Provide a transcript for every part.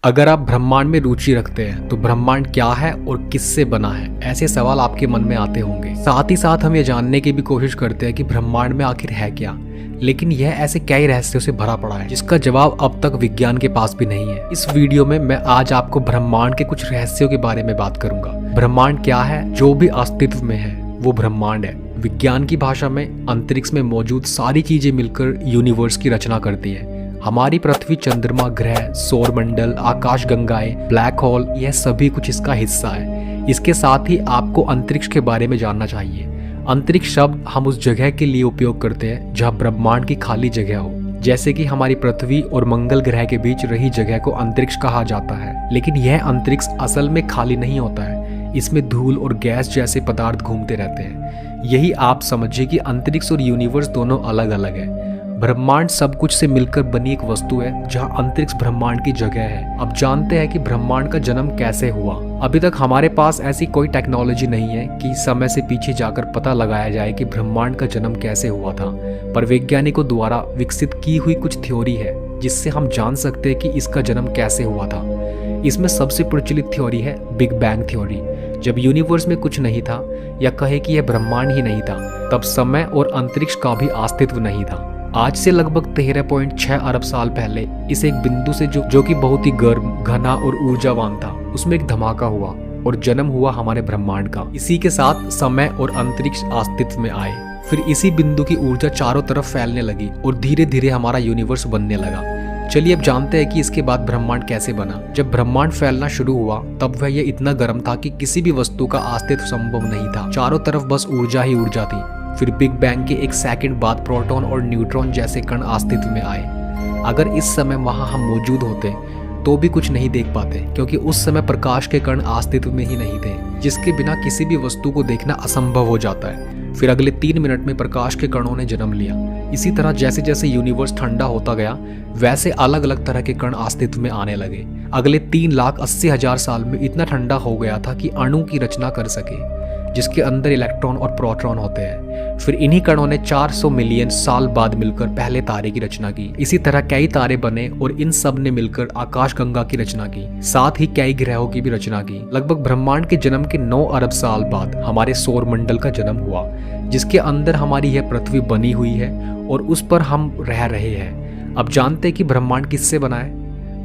अगर आप ब्रह्मांड में रुचि रखते हैं तो ब्रह्मांड क्या है और किससे बना है, ऐसे सवाल आपके मन में आते होंगे। साथ ही साथ हम ये जानने की भी कोशिश करते हैं कि ब्रह्मांड में आखिर है क्या। लेकिन यह ऐसे कई रहस्यों से भरा पड़ा है जिसका जवाब अब तक विज्ञान के पास भी नहीं है। इस वीडियो में मैं आज आपको ब्रह्मांड के कुछ रहस्यों के बारे में बात करूंगा। ब्रह्मांड क्या है? जो भी अस्तित्व में है वो ब्रह्मांड है। विज्ञान की भाषा में अंतरिक्ष में मौजूद सारी चीजें मिलकर यूनिवर्स की रचना करती है। हमारी पृथ्वी, चंद्रमा, ग्रह, सौरमंडल, आकाश गंगाएं, ब्लैक होल, यह सभी कुछ इसका हिस्सा है। इसके साथ ही आपको अंतरिक्ष के बारे में जानना चाहिए। अंतरिक्ष शब्द हम उस जगह के लिए उपयोग करते हैं जहां ब्रह्मांड की खाली जगह हो, जैसे कि हमारी पृथ्वी और मंगल ग्रह के बीच रही जगह को अंतरिक्ष कहा जाता है। लेकिन यह अंतरिक्ष असल में खाली नहीं होता है, इसमें धूल और गैस जैसे पदार्थ घूमते रहते हैं। यही आप समझिए कि अंतरिक्ष और यूनिवर्स दोनों अलग अलग है। ब्रह्मांड सब कुछ से मिलकर बनी एक वस्तु है जहां अंतरिक्ष ब्रह्मांड की जगह है। अब जानते हैं कि ब्रह्मांड का जन्म कैसे हुआ। अभी तक हमारे पास ऐसी कोई टेक्नोलॉजी नहीं है कि समय से पीछे जाकर पता लगाया जाए कि ब्रह्मांड का जन्म कैसे हुआ था, पर वैज्ञानिकों द्वारा विकसित की हुई कुछ थ्योरी है जिससे हम जान सकते हैं कि इसका जन्म कैसे हुआ था। इसमें सबसे प्रचलित थ्योरी है बिग बैंग थ्योरी। जब यूनिवर्स में कुछ नहीं था, या कहे कि यह ब्रह्मांड ही नहीं था, तब समय और अंतरिक्ष का भी अस्तित्व नहीं था। आज से लगभग 13.6 अरब साल पहले इस एक बिंदु से जो कि बहुत ही गर्म, घना और ऊर्जावान था, उसमें एक धमाका हुआ और जन्म हुआ हमारे ब्रह्मांड का। इसी के साथ समय और अंतरिक्ष अस्तित्व में आए। फिर इसी बिंदु की ऊर्जा चारों तरफ फैलने लगी और धीरे धीरे हमारा यूनिवर्स बनने लगा। चलिए अब जानते हैं कि इसके बाद ब्रह्मांड कैसे बना। जब ब्रह्मांड फैलना शुरू हुआ तब वह ये इतना गर्म था कि किसी भी वस्तु का अस्तित्व संभव नहीं था। चारों तरफ बस ऊर्जा ही ऊर्जा थी। फिर बिग बैंग के एक सेकंड बाद प्रोटॉन और न्यूट्रॉन जैसे कण अस्तित्व में आए। अगर इस समय वहां हम मौजूद होते तो भी कुछ नहीं देख पाते, क्योंकि उस समय प्रकाश के कण अस्तित्व में ही नहीं थे, जिसके बिना किसी भी वस्तु को देखना असंभव हो जाता है। फिर अगले 3 मिनट में प्रकाश के कणों ने जन्म लिया। इसी तरह जैसे जैसे यूनिवर्स ठंडा होता गया, वैसे अलग अलग तरह के कण अस्तित्व में आने लगे। अगले 3,80,000 साल में इतना ठंडा हो गया था कि अणु की रचना कर सके, जिसके अंदर इलेक्ट्रॉन और प्रोटॉन होते हैं। फिर इन्हीं कणों ने 400 मिलियन साल बाद मिलकर पहले तारे की रचना की। इसी तरह कई तारे बने और इन सब ने मिलकर आकाश गंगा की रचना की। साथ ही कई ग्रहों की भी रचना की। लगभग ब्रह्मांड के जन्म के 9 अरब साल बाद हमारे सौरमंडल का जन्म हुआ, जिसके अंदर हमारी यह पृथ्वी बनी हुई है और उस पर हम रह रहे हैं। अब जानते हैं कि ब्रह्मांड किससे बना है,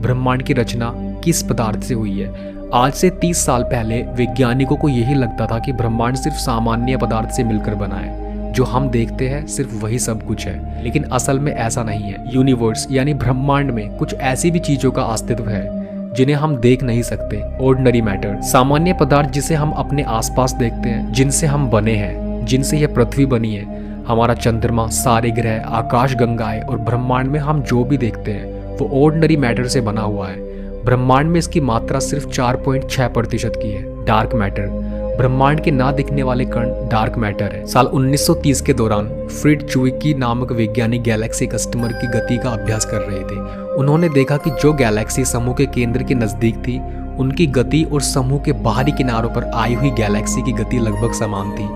ब्रह्मांड की रचना किस पदार्थ से हुई है। आज से 30 साल पहले वैज्ञानिकों को यही लगता था कि ब्रह्मांड सिर्फ सामान्य पदार्थ से मिलकर बना है, जो हम देखते हैं सिर्फ वही सब कुछ है। लेकिन असल में ऐसा नहीं है। यूनिवर्स यानी ब्रह्मांड में कुछ ऐसी भी चीजों का अस्तित्व है जिन्हें हम देख नहीं सकते। ऑर्डिनरी मैटर, सामान्य पदार्थ जिसे हम अपने आसपास देखते हैं, जिनसे हम बने हैं, जिनसे यह पृथ्वी बनी है, हमारा चंद्रमा, सारे ग्रह, आकाश गंगाएं और ब्रह्मांड में हम जो भी देखते हैं वो ऑर्डिनरी मैटर से बना हुआ है। ब्रह्मांड में इसकी मात्रा सिर्फ 4.6% की है। डार्क मैटर, ब्रह्मांड के ना दिखने वाले कण डार्क मैटर है। साल 1930 के दौरान फ्रिड च्विकी नामक वैज्ञानिक गैलेक्सी कस्टमर की गति का अभ्यास कर रहे थे। उन्होंने देखा कि जो गैलेक्सी समूह के केंद्र के नजदीक थी, उनकी गति और समूह के बाहरी किनारों पर आई हुई गैलेक्सी की गति लगभग समान थी,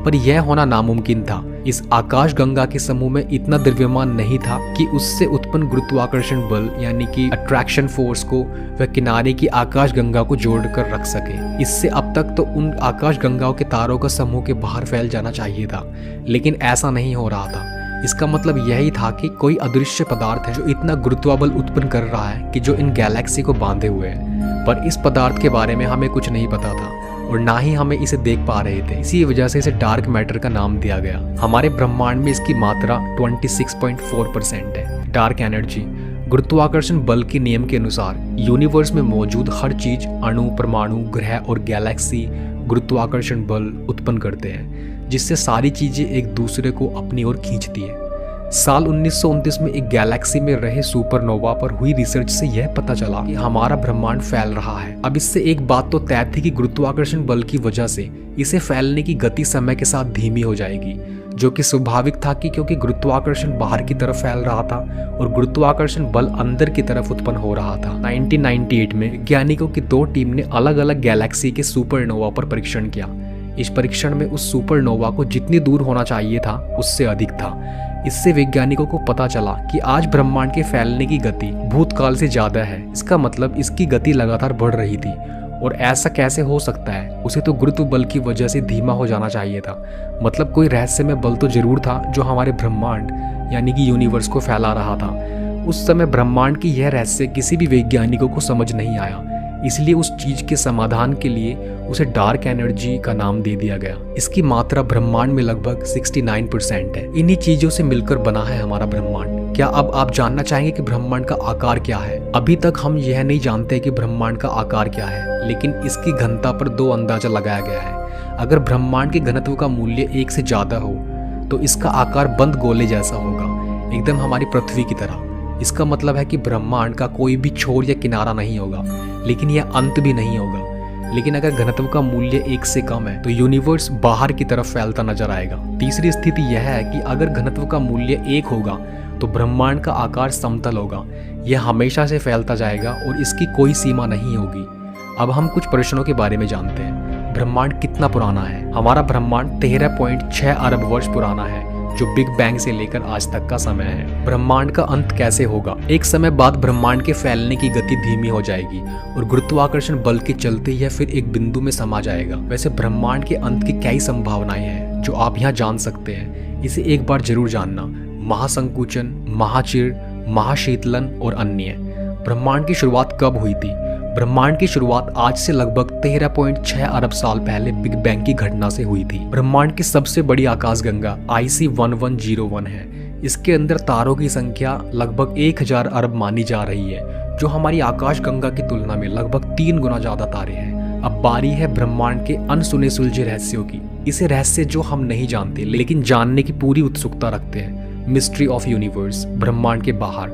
पर यह होना नामुमकिन था। इस आकाश गंगा के समूह में इतना द्रव्यमान नहीं था कि उससे उत्पन्न गुरुत्वाकर्षण बल यानी कि अट्रैक्शन फोर्स को वह किनारे की आकाश गंगा को जोड़कर रख सके। इससे अब तक तो उन आकाश गंगाओं के तारों का समूह के बाहर फैल जाना चाहिए था, लेकिन ऐसा नहीं हो रहा था। इसका मतलब यही था कि कोई अदृश्य पदार्थ है जो इतना गुरुत्वाबल उत्पन्न कर रहा है कि जो इन गैलेक्सी को बांधे हुए है। पर इस पदार्थ के बारे में हमें कुछ नहीं पता था और ना ही हमें इसे देख पा रहे थे। इसी वजह से इसे डार्क मैटर का नाम दिया गया। हमारे ब्रह्मांड में इसकी मात्रा 26.4% है। डार्क एनर्जी, गुरुत्वाकर्षण बल के नियम के अनुसार यूनिवर्स में मौजूद हर चीज, अणु, परमाणु, ग्रह और गैलेक्सी गुरुत्वाकर्षण बल उत्पन्न करते हैं, जिससे सारी चीजें एक दूसरे को अपनी ओर खींचती है। साल 1929 में एक गैलेक्सी में रहे सुपरनोवा पर हुई रिसर्च से यह पता चला कि हमारा ब्रह्मांड फैल रहा है। अब इससे एक बात तो तय थी कि गुरुत्वाकर्षण बल की वजह से इसे फैलने की गति समय के साथ धीमी हो जाएगी, जो कि स्वाभाविक था कि क्योंकि गुरुत्वाकर्षण बाहर की तरफ फैल रहा था और गुरुत्वाकर्षण बल अंदर की तरफ उत्पन्न हो रहा था। 1998 में वैज्ञानिकों की 2 टीम ने अलग अलग गैलेक्सी के सुपरनोवा पर परीक्षण किया। इस परीक्षण में उस सुपरनोवा को जितनी दूर होना चाहिए था उससे अधिक था। इससे वैज्ञानिकों को पता चला कि आज ब्रह्मांड के फैलने की गति भूतकाल से ज्यादा है। इसका मतलब इसकी गति लगातार बढ़ रही थी। और ऐसा कैसे हो सकता है? उसे तो गुरुत्व बल की वजह से धीमा हो जाना चाहिए था। मतलब कोई रहस्यमय बल तो जरूर था जो हमारे ब्रह्मांड यानी कि यूनिवर्स को फैला रहा था। उस समय ब्रह्मांड की यह रहस्य किसी भी वैज्ञानिकों को समझ नहीं आया, इसलिए उस चीज के समाधान के लिए उसे डार्क एनर्जी का नाम दे दिया गया। इसकी मात्रा ब्रह्मांड में लगभग 69% है। इन्हीं चीजों से मिलकर बना है हमारा ब्रह्मांड। क्या अब आप जानना चाहेंगे कि ब्रह्मांड का आकार क्या है? अभी तक हम यह नहीं जानते कि ब्रह्मांड का आकार क्या है, लेकिन इसकी घनता पर 2 अंदाजा लगाया गया है। अगर ब्रह्मांड के घनत्व का मूल्य 1 से ज्यादा हो तो इसका आकार बंद गोले जैसा होगा, एकदम हमारी पृथ्वी की तरह। इसका मतलब है कि ब्रह्मांड का कोई भी छोर या किनारा नहीं होगा, लेकिन यह अंत भी नहीं होगा। लेकिन अगर घनत्व का मूल्य 1 से कम है तो यूनिवर्स बाहर की तरफ फैलता नजर आएगा। तीसरी स्थिति यह है कि अगर घनत्व का मूल्य 1 होगा तो ब्रह्मांड का आकार समतल होगा। यह हमेशा से फैलता जाएगा और इसकी कोई सीमा नहीं होगी। अब हम कुछ प्रश्नों के बारे में जानते हैं। ब्रह्मांड कितना पुराना है? हमारा ब्रह्मांड 13.6 अरब वर्ष पुराना है, जो बिग बैंग से लेकर आज तक का समय है। ब्रह्मांड का अंत कैसे होगा? एक समय बाद ब्रह्मांड के फैलने की गति धीमी हो जाएगी और गुरुत्वाकर्षण बल के चलते यह फिर एक बिंदु में समा जाएगा। वैसे ब्रह्मांड के अंत की कई संभावनाएं हैं जो आप यहाँ जान सकते हैं। इसे एक बार जरूर जानना। महासंकुचन, महाचीर, महाशीतलन और अन्य। ब्रह्मांड की शुरुआत कब हुई थी? ब्रह्मांड की शुरुआत आज से लगभग 13.6 अरब साल पहले बिग बैंग की घटना से हुई थी। ब्रह्मांड की सबसे बड़ी आकाशगंगा IC1101 है। इसके अंदर तारों की संख्या लगभग 1000 अरब मानी जा रही है, जो हमारी आकाशगंगा की तुलना में लगभग 3 गुना ज्यादा तारे हैं। अब बारी है ब्रह्मांड के अनसुने सुलझे रहस्यों की। इसे रहस्य जो हम नहीं जानते लेकिन जानने की पूरी उत्सुकता रखते हैं। मिस्ट्री ऑफ यूनिवर्स, ब्रह्मांड के बाहर।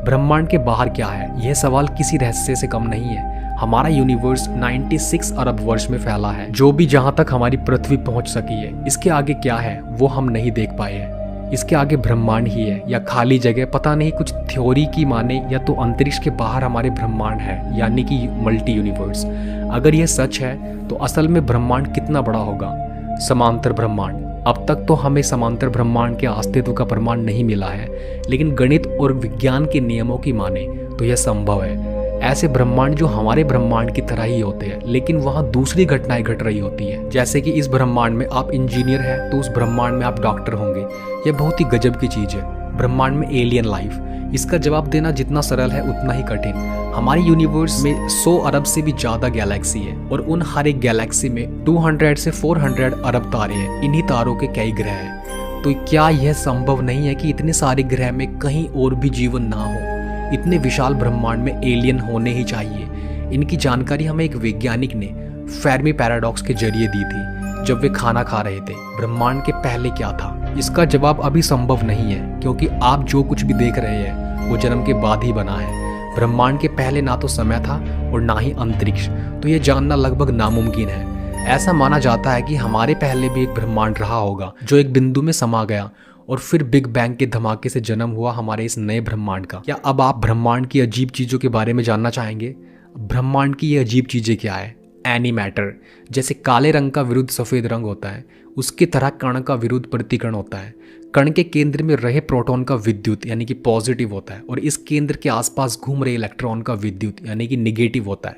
ब्रह्मांड के बाहर क्या है? यह सवाल किसी रहस्य से कम नहीं है। हमारा यूनिवर्स 96 अरब वर्ष में फैला है, जो भी जहां तक हमारी पृथ्वी पहुंच सकी है। इसके आगे क्या है वो हम नहीं देख पाए हैं। इसके आगे ब्रह्मांड ही है या खाली जगह, पता नहीं। कुछ थ्योरी की माने या तो अंतरिक्ष के बाहर हमारे ब्रह्मांड है, यानी कि मल्टी यूनिवर्स। अगर यह सच है तो असल में ब्रह्मांड कितना बड़ा होगा? समांतर ब्रह्मांड। अब तक तो हमें समांतर ब्रह्मांड के अस्तित्व का प्रमाण नहीं मिला है, लेकिन गणित और विज्ञान के नियमों की माने तो यह संभव है। ऐसे ब्रह्मांड जो हमारे ब्रह्मांड की तरह ही होते हैं, लेकिन वहाँ दूसरी घटनाएं घट रही होती हैं। जैसे कि इस ब्रह्मांड में आप इंजीनियर हैं तो उस ब्रह्मांड में आप डॉक्टर होंगे। यह बहुत ही गजब की चीज है। ब्रह्मांड में एलियन लाइफ, इसका जवाब देना जितना सरल है उतना ही कठिन। हमारे यूनिवर्स में 100 अरब से भी ज्यादा गैलेक्सी है और उन हर एक गैलेक्सी में 200 से 400 अरब तारे हैं। इन्हीं तारों के कई ग्रह हैं। तो क्या यह संभव नहीं है कि इतने सारे ग्रह में कहीं और भी जीवन ना हो? इतने विशाल ब्रह्मांड में एलियन होने ही चाहिए। इनकी जानकारी हमें एक वैज्ञानिक ने फेर्मी पैराडॉक्स के जरिए दी थी जब वे खाना खा रहे थे। ब्रह्मांड के पहले क्या था? इसका जवाब अभी संभव नहीं है, क्योंकि आप जो कुछ भी देख रहे हैं वो जन्म के बाद ही बना है। ब्रह्मांड के पहले ना तो समय था और ना ही अंतरिक्ष, तो ये जानना लगभग नामुमकिन है। ऐसा माना जाता है कि हमारे पहले भी एक ब्रह्मांड रहा होगा जो एक बिंदु में समा गया और फिर बिग बैंग के धमाके से जन्म हुआ हमारे इस नए ब्रह्मांड का। क्या अब आप ब्रह्मांड की अजीब चीजों के बारे में जानना चाहेंगे? ब्रह्मांड की ये अजीब चीजें क्या है? Any matter. जैसे काले रंग का विरुद्ध सफेद रंग होता है, उसकी तरह कण का विरुद्ध प्रतिकण होता है। कण के केंद्र में रहे प्रोटॉन का विद्युत यानी कि पॉजिटिव होता है और इस केंद्र के आसपास घूम रहे इलेक्ट्रॉन का विद्युत यानी कि निगेटिव होता है।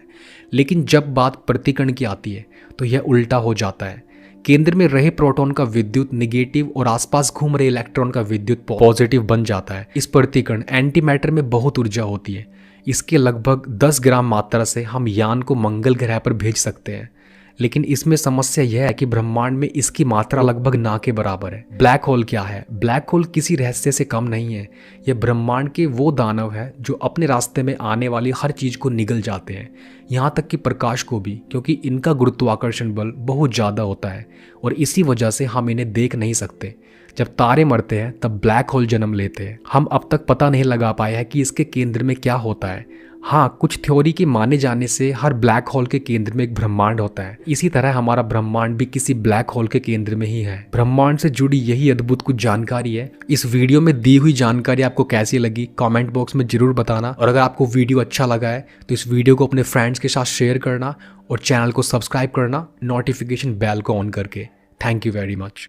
लेकिन जब बात प्रतिकण की आती है तो यह उल्टा हो जाता है। केंद्र में रहे प्रोटॉन का विद्युत निगेटिव और आसपास घूम रहे इलेक्ट्रॉन का विद्युत पॉजिटिव बन जाता है। इस प्रतिकण एंटी मैटर में बहुत ऊर्जा होती है। इसके लगभग 10 ग्राम मात्रा से हम यान को मंगल ग्रह पर भेज सकते हैं। लेकिन इसमें समस्या यह है कि ब्रह्मांड में इसकी मात्रा लगभग ना के बराबर है। ब्लैक होल क्या है? ब्लैक होल किसी रहस्य से कम नहीं है। यह ब्रह्मांड के वो दानव है जो अपने रास्ते में आने वाली हर चीज को निगल जाते हैं, यहाँ तक कि प्रकाश को भी, क्योंकि इनका गुरुत्वाकर्षण बल बहुत ज्यादा होता है और इसी वजह से हम इन्हें देख नहीं सकते। जब तारे मरते हैं तब ब्लैक होल जन्म लेते हैं। हम अब तक पता नहीं लगा पाए हैं कि इसके केंद्र में क्या होता है। हाँ, कुछ थ्योरी के माने जाने से हर ब्लैक होल के केंद्र में एक ब्रह्मांड होता है। इसी तरह हमारा ब्रह्मांड भी किसी ब्लैक होल के केंद्र में ही है। ब्रह्मांड से जुड़ी यही अद्भुत कुछ जानकारी है। इस वीडियो में दी हुई जानकारी आपको कैसी लगी कमेंट बॉक्स में जरूर बताना, और अगर आपको वीडियो अच्छा लगा है तो इस वीडियो को अपने फ्रेंड्स के साथ शेयर करना और चैनल को सब्सक्राइब करना नोटिफिकेशन बेल को ऑन करके। Thank you very much.